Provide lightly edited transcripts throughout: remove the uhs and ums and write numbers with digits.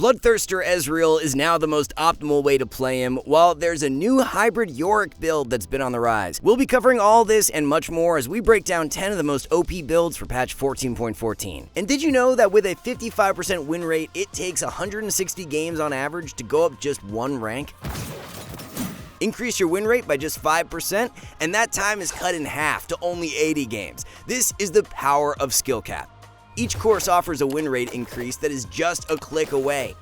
Bloodthirster Ezreal is now the most optimal way to play him, while there's a new hybrid Yorick build that's been on the rise. We'll be covering all this and much more as we break down 10 of the most OP builds for patch 14.14. And did you know that with a 55% win rate, it takes 160 games on average to go up just one rank? Increase your win rate by just 5%, and that time is cut in half to only 80 games. This is the power of SkillCapped. Each course offers a win rate increase that is just a click away.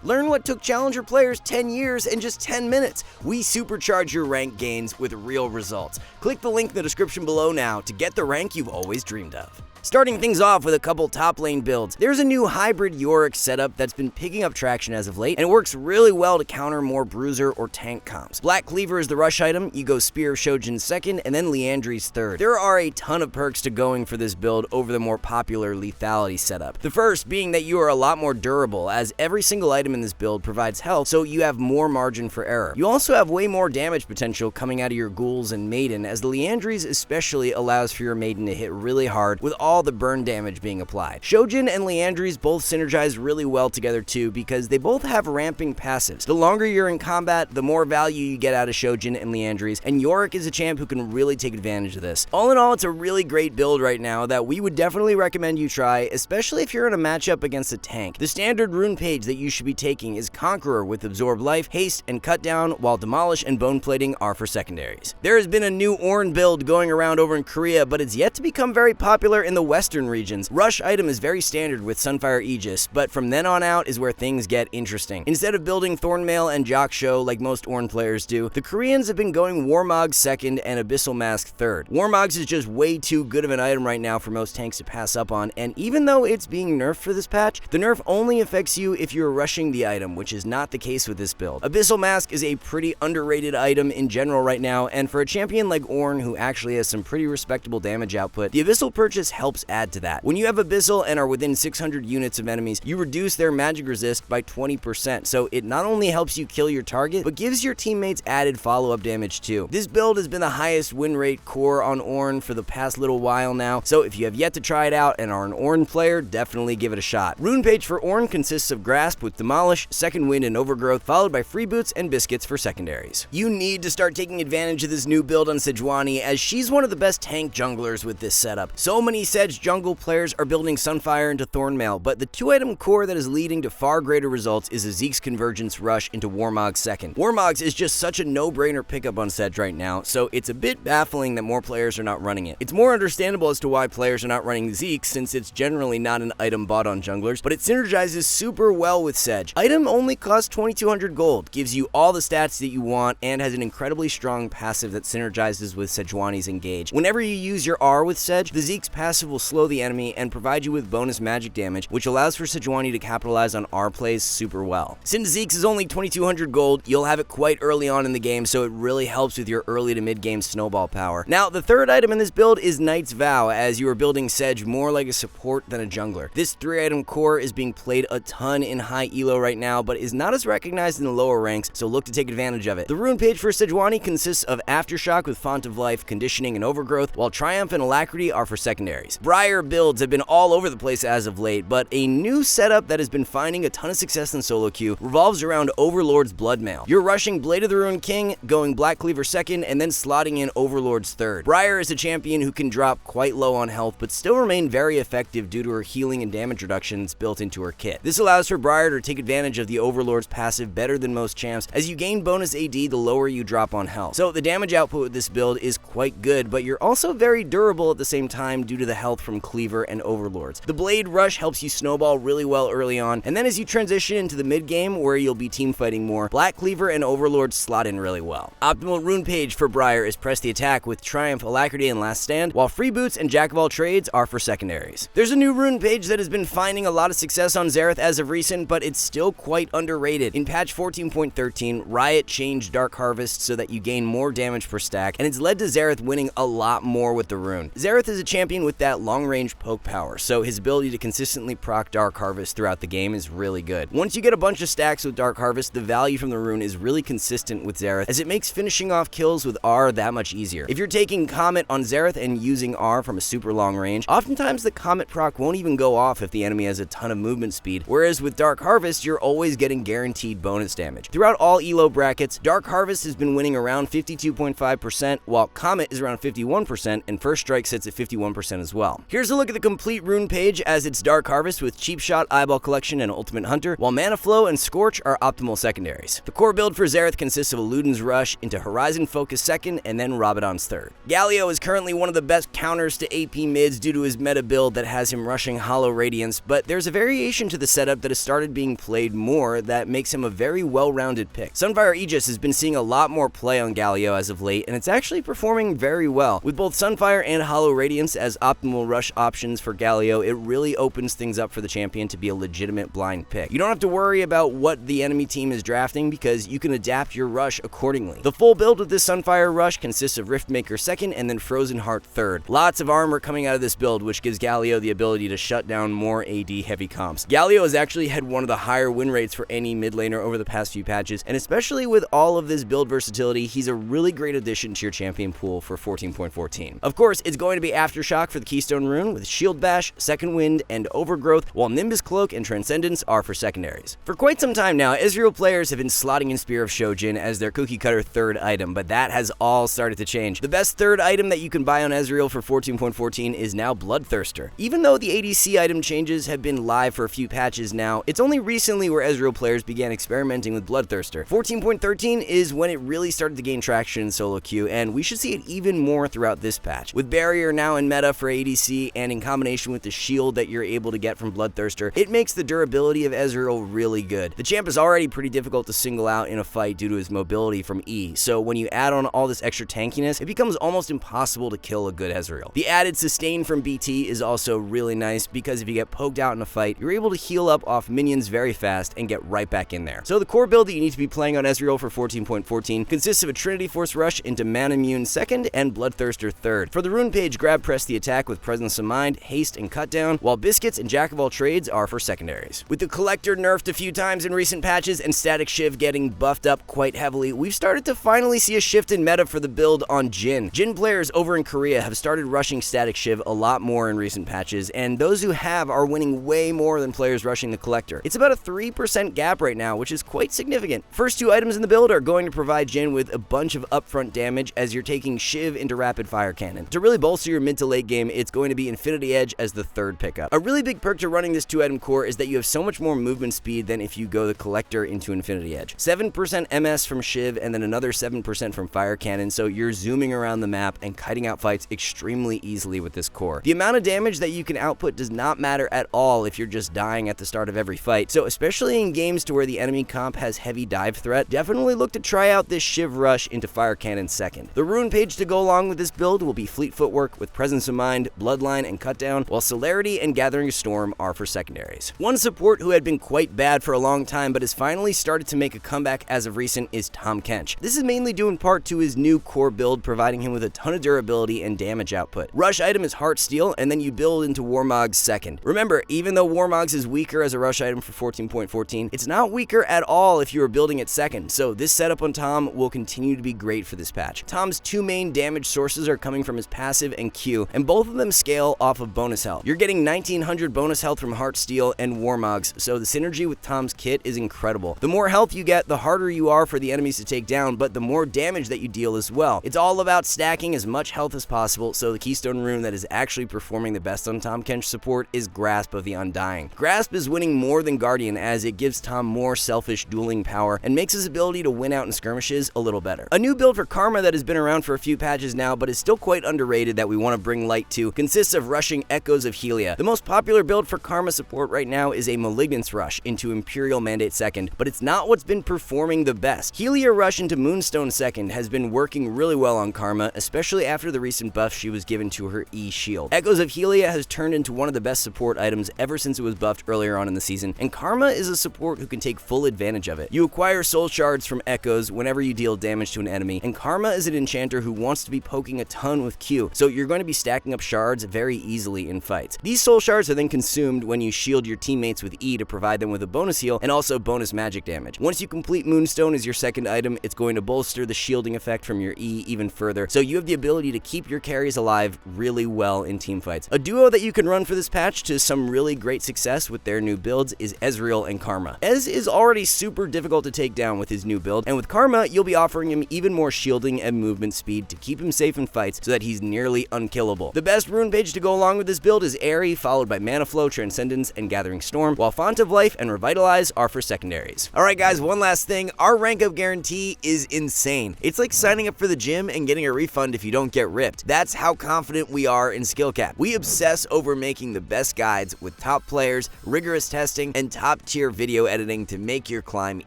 Learn what took Challenger players 10 years and just 10 minutes. We supercharge your rank gains with real results. Click the link in the description below now to get the rank you've always dreamed of. Starting things off with a couple top lane builds, there's a new hybrid Yorick setup that's been picking up traction as of late, and it works really well to counter more bruiser or tank comps. Black Cleaver is the rush item, you go Spear of Shojin second, and then Liandry's third. There are a ton of perks to going for this build over the more popular lethality setup. The first being that you are a lot more durable, as every single item in this build provides health, so you have more margin for error. You also have way more damage potential coming out of your ghouls and maiden, as the Liandry's especially allows for your maiden to hit really hard with all the burn damage being applied. Shojin and Liandry's both synergize really well together too because they both have ramping passives. The longer you're in combat, the more value you get out of Shojin and Liandry's, and Yorick is a champ who can really take advantage of this. All in all, it's a really great build right now that we would definitely recommend you try, especially if you're in a matchup against a tank. The standard rune page that you should be taking is Conqueror with Absorb Life, Haste, and Cut Down, while Demolish and Bone Plating are for secondaries. There has been a new Ornn build going around over in Korea, but it's yet to become very popular in the Western regions. Rush item is very standard with Sunfire Aegis, but from then on out is where things get interesting. Instead of building Thornmail and Joksho like most Ornn players do, the Koreans have been going Warmog second and Abyssal Mask third. Warmogs is just way too good of an item right now for most tanks to pass up on, and even though it's being nerfed for this patch, the nerf only affects you if you're rushing the item, which is not the case with this build. Abyssal Mask is a pretty underrated item in general right now, and for a champion like Ornn who actually has some pretty respectable damage output, the Abyssal purchase helps add to that. When you have Abyssal and are within 600 units of enemies, you reduce their magic resist by 20%, so it not only helps you kill your target, but gives your teammates added follow-up damage too. This build has been the highest win rate core on Ornn for the past little while now, so if you have yet to try it out and are an Ornn player, definitely give it a shot. Rune page for Ornn consists of Grasp with Demolish, Second Wind, and Overgrowth, followed by Freeboots and Biscuits for secondaries. You need to start taking advantage of this new build on Sejuani, as she's one of the best tank junglers with this setup. So many Sej jungle players are building Sunfire into Thornmail, but the two-item core that is leading to far greater results is a Zeke's Convergence rush into Warmog second. Warmogs is just such a no-brainer pickup on Sej right now, so it's a bit baffling that more players are not running it. It's more understandable as to why players are not running Zeke, since it's generally not an item bought on junglers, but it synergizes super well with Sej. Item only costs 2200 gold, gives you all the stats that you want, and has an incredibly strong passive that synergizes with Sejuani's Engage. Whenever you use your R with Sej, the Zeke's passive will slow the enemy and provide you with bonus magic damage, which allows for Sejuani to capitalize on R plays super well. Since Zeke's is only 2200 gold, you'll have it quite early on in the game, so it really helps with your early to mid game snowball power. Now, the third item in this build is Knight's Vow, as you are building Sej more like a support than a jungler. This 3-item core is being played a ton in high elo right now, but is not as recognized in the lower ranks, so look to take advantage of it. The rune page for Sejuani consists of Aftershock with Font of Life, Conditioning, and Overgrowth, while Triumph and Alacrity are for secondaries. Briar builds have been all over the place as of late, but a new setup that has been finding a ton of success in solo queue revolves around Overlord's Bloodmail. You're rushing Blade of the Ruined King, going Black Cleaver second, and then slotting in Overlord's third. Briar is a champion who can drop quite low on health, but still remain very effective due to her healing and damage reductions built into her kit. This allows for Briar to take advantage of the Overlord's passive better than most champs, as you gain bonus AD the lower you drop on health. So the damage output with this build is quite good, but you're also very durable at the same time due to the health from Cleaver and Overlords. The Blade Rush helps you snowball really well early on, and then as you transition into the mid game where you'll be team fighting more, Black Cleaver and Overlord slot in really well. Optimal rune page for Briar is Press the Attack with Triumph, Alacrity, and Last Stand, while Freeboots and Jack of All Trades are for secondaries. There's a new rune page that has been finding a lot of success on Xerath as of recent, but it's still quite underrated. In patch 14.13, Riot changed Dark Harvest so that you gain more damage per stack, and it's led to Xerath winning a lot more with the rune. Xerath is a champion with that that long-range poke power, so his ability to consistently proc Dark Harvest throughout the game is really good. Once you get a bunch of stacks with Dark Harvest, the value from the rune is really consistent with Xerath, as it makes finishing off kills with R that much easier. If you're taking Comet on Xerath and using R from a super long range, oftentimes the Comet proc won't even go off if the enemy has a ton of movement speed, whereas with Dark Harvest, you're always getting guaranteed bonus damage. Throughout all elo brackets, Dark Harvest has been winning around 52.5%, while Comet is around 51%, and First Strike sits at 51% as well. Here's a look at the complete rune page, as it's Dark Harvest with Cheap Shot, Eyeball Collection, and Ultimate Hunter, while Mana Flow and Scorch are optimal secondaries. The core build for Xerath consists of Eluden's Rush into Horizon Focus second, and then Rabadon's third. Galio is currently one of the best counters to AP mids due to his meta build that has him rushing Hollow Radiance, but there's a variation to the setup that has started being played more that makes him a very well-rounded pick. Sunfire Aegis has been seeing a lot more play on Galio as of late, and it's actually performing very well. With both Sunfire and Hollow Radiance as optimal rush options for Galio, it really opens things up for the champion to be a legitimate blind pick. You don't have to worry about what the enemy team is drafting because you can adapt your rush accordingly. The full build with this Sunfire rush consists of Riftmaker second and then Frozen Heart third. Lots of armor coming out of this build, which gives Galio the ability to shut down more AD heavy comps. Galio has actually had one of the higher win rates for any mid laner over the past few patches, and especially with all of this build versatility, he's a really great addition to your champion pool for 14.14. Of course, it's going to be Aftershock for the Keystone rune with Shield Bash, Second Wind, and Overgrowth, while Nimbus Cloak and Transcendence are for secondaries. For quite some time now, Ezreal players have been slotting in Spear of Shojin as their cookie cutter third item, but that has all started to change. The best third item that you can buy on Ezreal for 14.14 is now Bloodthirster. Even though the ADC item changes have been live for a few patches now, it's only recently where Ezreal players began experimenting with Bloodthirster. 14.13 is when it really started to gain traction in solo queue, and we should see it even more throughout this patch. With Barrier now in meta for ADC, and in combination with the shield that you're able to get from Bloodthirster, it makes the durability of Ezreal really good. The champ is already pretty difficult to single out in a fight due to his mobility from E, so when you add on all this extra tankiness, it becomes almost impossible to kill a good Ezreal. The added sustain from BT is also really nice because if you get poked out in a fight, you're able to heal up off minions very fast and get right back in there. So the core build that you need to be playing on Ezreal for 14.14 consists of a Trinity Force Rush into Manamune second and Bloodthirster third. For the rune page, grab press the attack with Presence of Mind, Haste, and Cut Down, while Biscuits and Jack of all trades are for secondaries. With the Collector nerfed a few times in recent patches and Static Shiv getting buffed up quite heavily, we've started to finally see a shift in meta for the build on Jhin. Jhin players over in Korea have started rushing Static Shiv a lot more in recent patches, and those who have are winning way more than players rushing the Collector. It's about a 3% gap right now, which is quite significant. First two items in the build are going to provide Jhin with a bunch of upfront damage as you're taking Shiv into Rapid Fire Cannon. To really bolster your mid to late game, it's going to be Infinity Edge as the third pickup. A really big perk to running this 2-item core is that you have so much more movement speed than if you go the Collector into Infinity Edge. 7% MS from Shiv and then another 7% from Fire Cannon, so you're zooming around the map and kiting out fights extremely easily with this core. The amount of damage that you can output does not matter at all if you're just dying at the start of every fight, so especially in games to where the enemy comp has heavy dive threat, definitely look to try out this Shiv Rush into Fire Cannon second. The rune page to go along with this build will be Fleet Footwork with Presence of Mind, Bloodline, and Cut Down, while Celerity and Gathering Storm are for secondaries. One support who had been quite bad for a long time but has finally started to make a comeback as of recent is Tahm Kench. This is mainly due in part to his new core build providing him with a ton of durability and damage output. Rush item is Heartsteel, and then you build into Warmogs second. Remember, even though Warmogs is weaker as a rush item for 14.14, it's not weaker at all if you are building it second, so this setup on Tahm will continue to be great for this patch. Tahm's two main damage sources are coming from his passive and Q, and both of them scale off of bonus health. You're getting 1900 bonus health from Heartsteel and Warmogs, so the synergy with Tahm's kit is incredible. The more health you get, the harder you are for the enemies to take down, but the more damage that you deal as well. It's all about stacking as much health as possible, so the Keystone rune that is actually performing the best on Tahm Kench support is Grasp of the Undying. Grasp is winning more than Guardian as it gives Tahm more selfish dueling power and makes his ability to win out in skirmishes a little better. A new build for Karma that has been around for a few patches now but is still quite underrated that we want to bring light to consists of rushing Echoes of Helia. The most popular build for Karma support right now is a Malignance rush into Imperial Mandate second, but it's not what's been performing the best. Helia rush into Moonstone second has been working really well on Karma, especially after the recent buff she was given to her E shield. Echoes of Helia has turned into one of the best support items ever since it was buffed earlier on in the season, and Karma is a support who can take full advantage of it. You acquire soul shards from Echoes whenever you deal damage to an enemy, and Karma is an enchanter who wants to be poking a ton with Q, so you're going to be stacking up shards shards very easily in fights. These soul shards are then consumed when you shield your teammates with E to provide them with a bonus heal and also bonus magic damage. Once you complete Moonstone as your second item, it's going to bolster the shielding effect from your E even further, so you have the ability to keep your carries alive really well in teamfights. A duo that you can run for this patch to some really great success with their new builds is Ezreal and Karma. Ez is already super difficult to take down with his new build, and with Karma, you'll be offering him even more shielding and movement speed to keep him safe in fights so that he's nearly unkillable. The best rune page to go along with this build is Airy, followed by Mana Flow, Transcendence, and Gathering Storm, while Font of Life and Revitalize are for secondaries. Alright guys, one last thing, our rank up guarantee is insane. It's like signing up for the gym and getting a refund if you don't get ripped. That's how confident we are in SkillCapped. We obsess over making the best guides with top players, rigorous testing, and top tier video editing to make your climb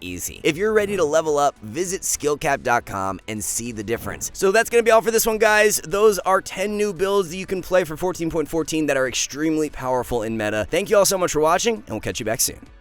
easy. If you're ready to level up, visit SkillCapped.com and see the difference. So that's going to be all for this one, guys. Those are 10 new builds that you can play for 14.14 that are extremely powerful in meta. Thank you all so much for watching, and we'll catch you back soon.